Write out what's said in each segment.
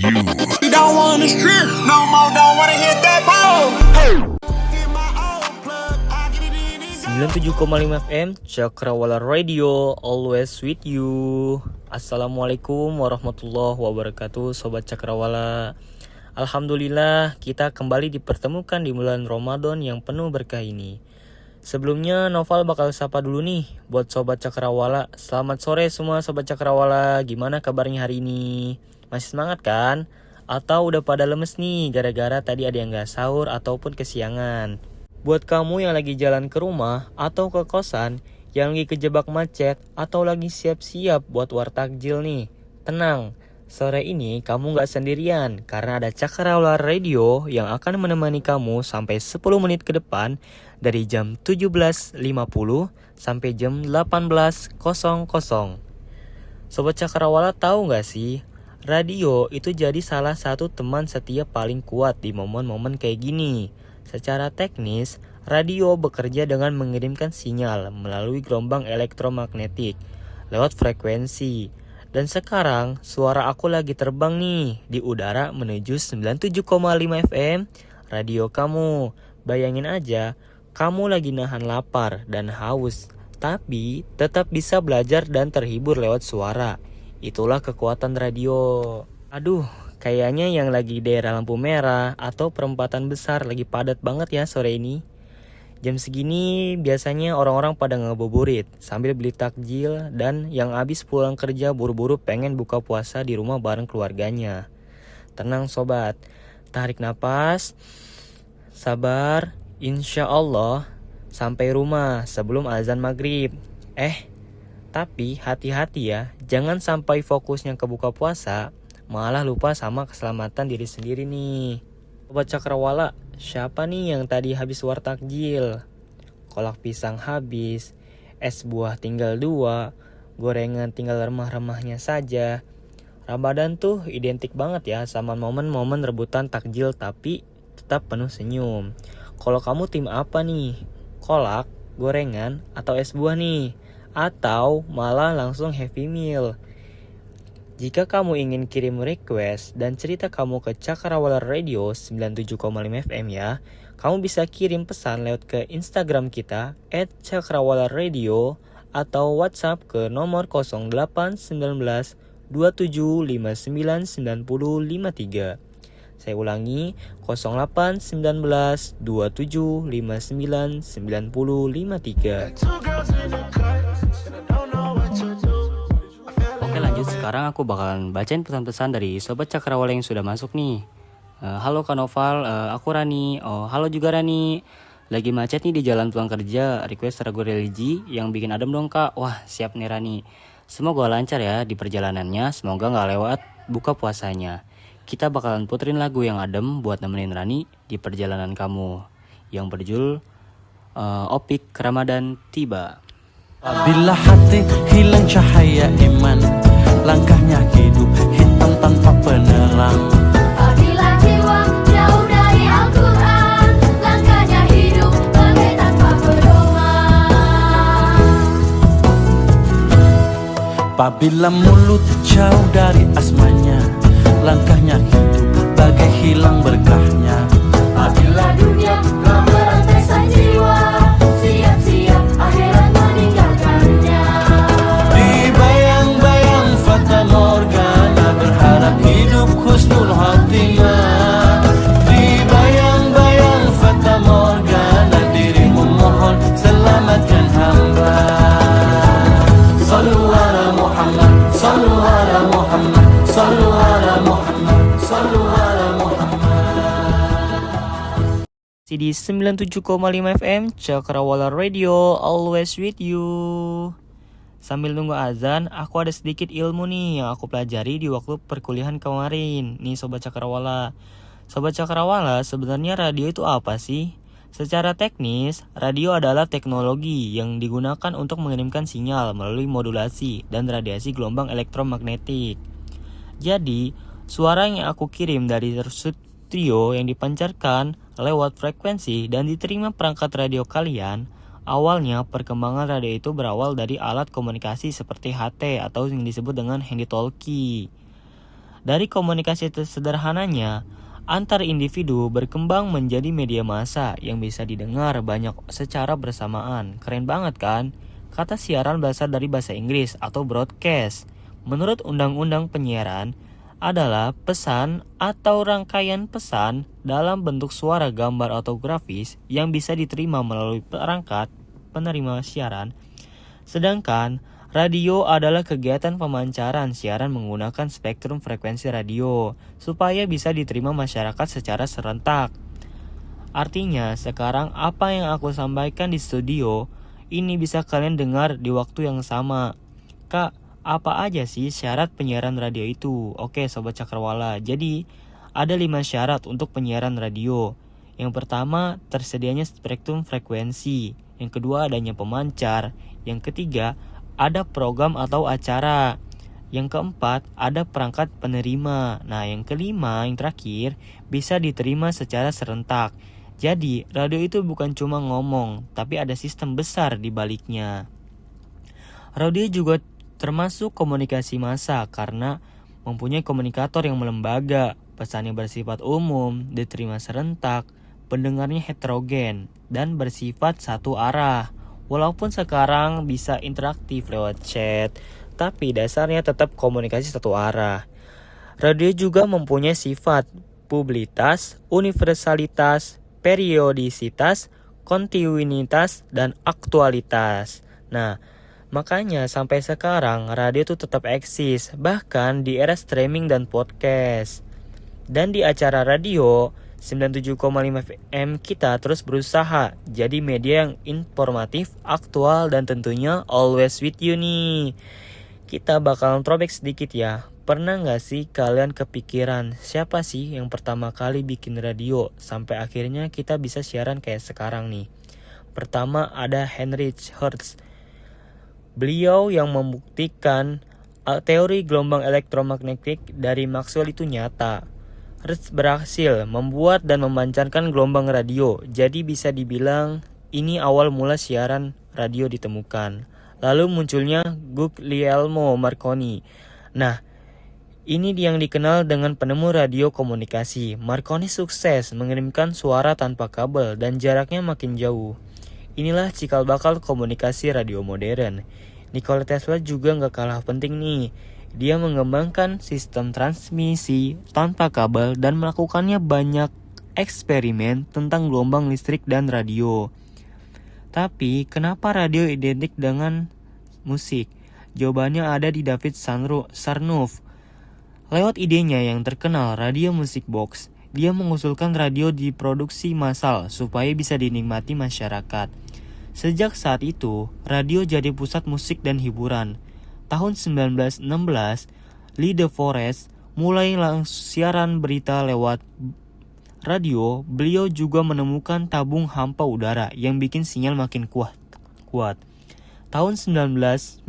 you. You don't wanna strip no more, don't wanna hit that pole. Hey. Hit my old plug, I get it in and go. 97,5 FM Cakrawala Radio, always with you. Assalamualaikum warahmatullahi wabarakatuh, Sobat Cakrawala. Alhamdulillah kita kembali dipertemukan di bulan Ramadan yang penuh berkah ini. Sebelumnya Noval bakal sapa dulu nih buat Sobat Cakrawala. Selamat sore semua Sobat Cakrawala. Gimana kabarnya hari ini? Masih semangat kan? Atau udah pada lemes nih gara-gara tadi ada yang gak sahur ataupun kesiangan? Buat kamu yang lagi jalan ke rumah atau ke kosan, yang lagi kejebak macet atau lagi siap-siap buat war takjil nih, tenang. Sore ini kamu gak sendirian karena ada Cakrawala Radio yang akan menemani kamu sampai 10 menit ke depan dari jam 17.50 sampai jam 18.00. Sobat Cakrawala tahu gak sih, radio itu jadi salah satu teman setia paling kuat di momen-momen kayak gini. Secara teknis, radio bekerja dengan mengirimkan sinyal melalui gelombang elektromagnetik lewat frekuensi. Dan sekarang suara aku lagi terbang nih di udara menuju 97,5 FM radio kamu. Bayangin aja, kamu lagi nahan lapar dan haus, tapi tetap bisa belajar dan terhibur lewat suara. Itulah kekuatan radio. Aduh, kayaknya yang lagi di daerah lampu merah atau perempatan besar lagi padat banget ya sore ini. Jam segini biasanya orang-orang pada ngabuburit sambil beli takjil, dan yang habis pulang kerja buru-buru pengen buka puasa di rumah bareng keluarganya. Tenang sobat, tarik napas, sabar, insya Allah sampai rumah sebelum azan maghrib. Tapi hati-hati ya, jangan sampai fokusnya ke buka puasa malah lupa sama keselamatan diri sendiri nih. Sobat Cakrawala, siapa nih yang tadi habis war takjil? Kolak pisang habis, es buah tinggal 2, gorengan tinggal remah-remahnya saja. Ramadan tuh identik banget ya sama momen-momen rebutan takjil tapi tetap penuh senyum. Kalau kamu tim apa nih? Kolak, gorengan, atau es buah nih? Atau malah langsung heavy meal? Jika kamu ingin kirim request dan cerita kamu ke Cakrawala Radio 97,5 FM ya, kamu bisa kirim pesan lewat ke Instagram kita @cakrawalaradio atau WhatsApp ke nomor 0819 27599053. Saya ulangi, 0819 27599053. Two girls in the cut, and I don't know what to do. Oke lanjut, sekarang aku bakalan bacain pesan-pesan dari Sobat Cakrawala yang sudah masuk nih. Halo Kak Noval, aku Rani. Oh halo juga Rani. Lagi macet nih di jalan pulang kerja, request lagu religi yang bikin adem dong Kak. Wah siap nih Rani. Semoga lancar ya di perjalanannya, semoga gak lewat buka puasanya. Kita bakalan puterin lagu yang adem buat nemenin Rani di perjalanan kamu, yang berjudul Opik Ramadan Tiba. Bila hati hilang cahaya iman, langkahnya hidup hitam tanpa penerang. Apabila jiwa jauh dari Al-Quran, langkahnya hidup bagai tanpa pedoman. Apabila mulut jauh dari asmanya, langkahnya hidup bagai hilang berkahnya. Apabila dunia telah merantai sang jiwa, siap-siap akhirat meninggalkannya. Di bayang-bayang fata morgana, berharap hidup husnul khatimah. Di bayang-bayang fata morgana, dirimu mohon selamatkan hamba. Sallu ala Muhammad, sallu ala Muhammad, sallu ala Muhammad, sallu ala Muhammad. Di 97,5 FM Cakrawala Radio, always with you. Sambil nunggu azan, aku ada sedikit ilmu nih yang aku pelajari di waktu perkuliahan kemarin. Nih Sobat Cakrawala. Sobat Cakrawala, sebenarnya radio itu apa sih? Secara teknis, radio adalah teknologi yang digunakan untuk mengirimkan sinyal melalui modulasi dan radiasi gelombang elektromagnetik. Jadi, suara yang aku kirim dari studio yang dipancarkan lewat frekuensi dan diterima perangkat radio kalian. Awalnya perkembangan radio itu berawal dari alat komunikasi seperti HT atau yang disebut dengan handy talkie. Dari komunikasi sederhananya, antar individu berkembang menjadi media massa yang bisa didengar banyak secara bersamaan. Keren banget kan? Kata siaran berasal dari bahasa Inggris atau broadcast. Menurut Undang-Undang Penyiaran, adalah pesan atau rangkaian pesan dalam bentuk suara, gambar, atau grafis yang bisa diterima melalui perangkat penerima siaran. Sedangkan radio adalah kegiatan pemancaran siaran menggunakan spektrum frekuensi radio supaya bisa diterima masyarakat secara serentak. Artinya, sekarang apa yang aku sampaikan di studio ini bisa kalian dengar di waktu yang sama. Kak, apa aja sih syarat penyiaran radio itu? Oke, Sobat Cakrawala. Jadi, ada 5 syarat untuk penyiaran radio. Yang pertama, tersedianya spektrum frekuensi. Yang kedua, adanya pemancar. Yang ketiga, ada program atau acara. Yang keempat, ada perangkat penerima. Nah, yang kelima, yang terakhir, bisa diterima secara serentak. Jadi, radio itu bukan cuma ngomong, tapi ada sistem besar di baliknya. Radio juga termasuk komunikasi massa karena mempunyai komunikator yang melembaga, pesannya bersifat umum, diterima serentak, pendengarnya heterogen, dan bersifat satu arah. Walaupun sekarang bisa interaktif lewat chat, tapi dasarnya tetap komunikasi satu arah. Radio juga mempunyai sifat publitas, universalitas, periodisitas, kontinuitas, dan aktualitas. Nah, makanya sampai sekarang radio itu tetap eksis, bahkan di era streaming dan podcast. Dan di acara radio 97,5 FM kita terus berusaha jadi media yang informatif, aktual, dan tentunya always with you nih. Kita bakalan throwback sedikit ya. Pernah gak sih kalian kepikiran siapa sih yang pertama kali bikin radio sampai akhirnya kita bisa siaran kayak sekarang nih? Pertama ada Heinrich Hertz. Beliau yang membuktikan teori gelombang elektromagnetik dari Maxwell itu nyata. Hertz berhasil membuat dan memancarkan gelombang radio, jadi bisa dibilang ini awal mula siaran radio ditemukan. Lalu munculnya Guglielmo Marconi. Nah, ini yang dikenal dengan penemu radio komunikasi. Marconi sukses mengirimkan suara tanpa kabel dan jaraknya makin jauh. Inilah cikal bakal komunikasi radio modern. Nikola Tesla juga gak kalah penting nih. Dia mengembangkan sistem transmisi tanpa kabel dan melakukannya banyak eksperimen tentang gelombang listrik dan radio. Tapi, kenapa radio identik dengan musik? Jawabannya ada di David Sarnoff. Lewat idenya yang terkenal, Radio Music Box, dia mengusulkan radio diproduksi massal supaya bisa dinikmati masyarakat. Sejak saat itu, radio jadi pusat musik dan hiburan. Tahun 1916, Lee De Forest mulai siaran berita lewat radio. Beliau juga menemukan tabung hampa udara yang bikin sinyal makin kuat. Tahun 1919,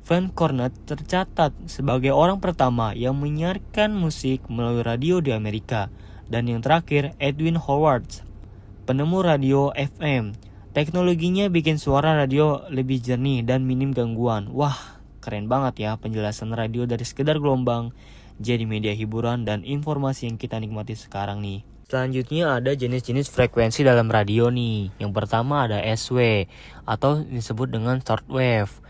Frank Cornet tercatat sebagai orang pertama yang menyiarkan musik melalui radio di Amerika. Dan yang terakhir, Edwin Howard, penemu radio FM. Teknologinya bikin suara radio lebih jernih dan minim gangguan. Wah, keren banget ya penjelasan radio dari sekedar gelombang jadi media hiburan dan informasi yang kita nikmati sekarang nih. Selanjutnya ada jenis-jenis frekuensi dalam radio nih. Yang pertama ada SW atau disebut dengan shortwave.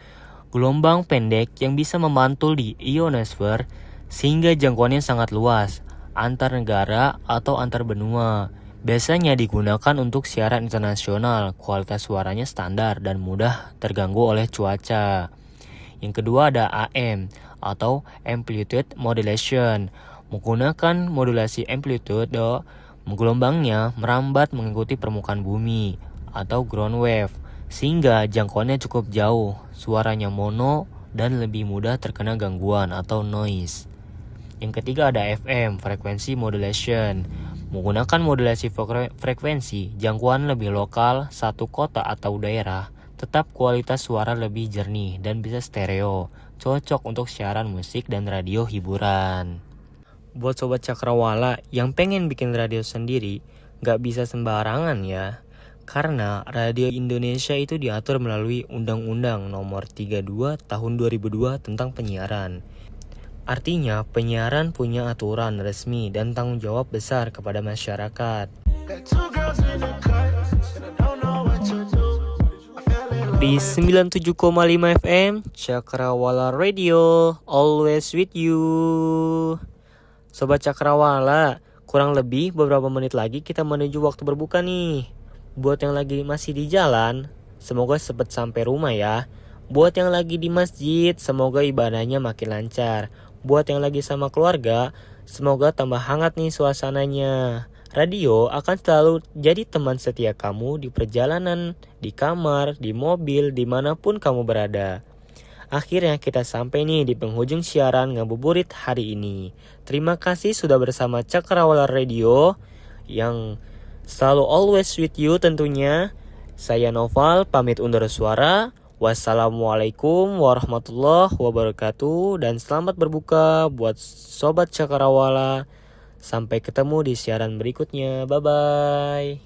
Gelombang pendek yang bisa memantul di ionosfer sehingga jangkauannya sangat luas, antar negara atau antar benua. Biasanya digunakan untuk siaran internasional, kualitas suaranya standar dan mudah terganggu oleh cuaca. Yang kedua ada AM atau Amplitude Modulation. Menggunakan modulasi amplitude, gelombangnya merambat mengikuti permukaan bumi atau ground wave, sehingga jangkauannya cukup jauh, suaranya mono dan lebih mudah terkena gangguan atau noise. Yang ketiga ada FM, Frequency Modulation. Menggunakan modulasi frekuensi, jangkauan lebih lokal, satu kota atau daerah, tetap kualitas suara lebih jernih dan bisa stereo, cocok untuk siaran musik dan radio hiburan. Buat Sobat Cakrawala yang pengen bikin radio sendiri, gak bisa sembarangan ya. Karena radio Indonesia itu diatur melalui Undang-Undang Nomor 32 Tahun 2002 tentang penyiaran. Artinya, penyiaran punya aturan resmi dan tanggung jawab besar kepada masyarakat. Di 97,5 FM, Cakrawala Radio, always with you. Sobat Cakrawala, kurang lebih beberapa menit lagi kita menuju waktu berbuka nih. Buat yang lagi masih di jalan, semoga cepat sampai rumah ya. Buat yang lagi di masjid, semoga ibadahnya makin lancar. Buat yang lagi sama keluarga, semoga tambah hangat nih suasananya. Radio akan selalu jadi teman setia kamu di perjalanan, di kamar, di mobil, dimanapun kamu berada. Akhirnya kita sampai nih di penghujung siaran ngabuburit hari ini. Terima kasih sudah bersama Cakrawala Radio yang selalu always with you tentunya. Saya Noval pamit undur suara. Wassalamualaikum warahmatullahi wabarakatuh dan selamat berbuka buat Sobat Cakrawala. Sampai ketemu di siaran berikutnya. Bye-bye.